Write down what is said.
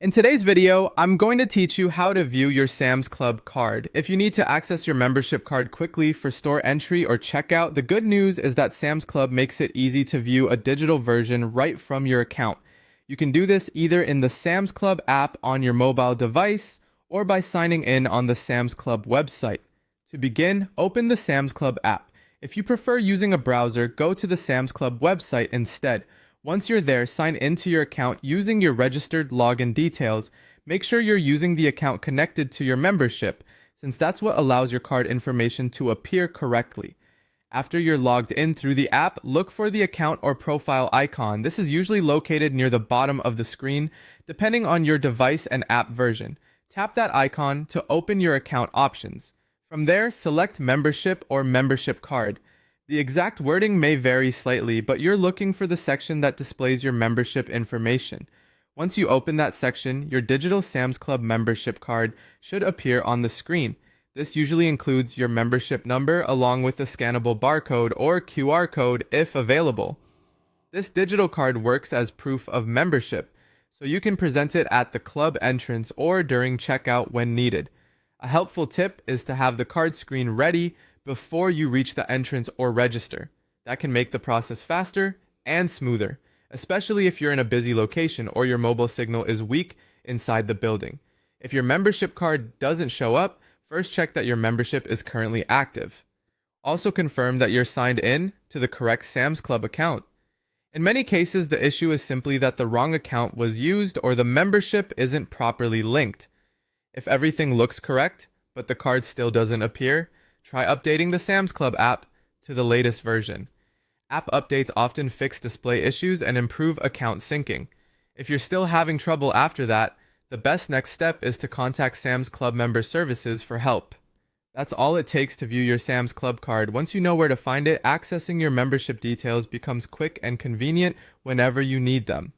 In today's video, I'm going to teach you how to view your Sam's Club card. If you need to access your membership card quickly for store entry or checkout, the good news is that Sam's Club makes it easy to view a digital version right from your account. You can do this either in the Sam's Club app on your mobile device or by signing in on the Sam's Club website. To begin, open the Sam's Club app. If you prefer using a browser, go to the Sam's Club website instead. Once you're there, sign into your account using your registered login details. Make sure you're using the account connected to your membership, since that's what allows your card information to appear correctly. After you're logged in through the app, look for the account or profile icon. This is usually located near the bottom of the screen, depending on your device and app version. Tap that icon to open your account options. From there, select Membership or Membership Card. The exact wording may vary slightly, but you're looking for the section that displays your membership information. Once you open that section, your digital Sam's Club membership card should appear on the screen. This usually includes your membership number along with a scannable barcode or QR code if available. This digital card works as proof of membership, so you can present it at the club entrance or during checkout when needed. A helpful tip is to have the card screen ready before you reach the entrance or register. That can make the process faster and smoother, especially if you're in a busy location or your mobile signal is weak inside the building. If your membership card doesn't show up, first check that your membership is currently active. Also confirm that you're signed in to the correct Sam's Club account. In many cases, the issue is simply that the wrong account was used or the membership isn't properly linked. If everything looks correct, but the card still doesn't appear, try updating the Sam's Club app to the latest version. App updates often fix display issues and improve account syncing. If you're still having trouble after that, the best next step is to contact Sam's Club member services for help. That's all it takes to view your Sam's Club card. Once you know where to find it, accessing your membership details becomes quick and convenient whenever you need them.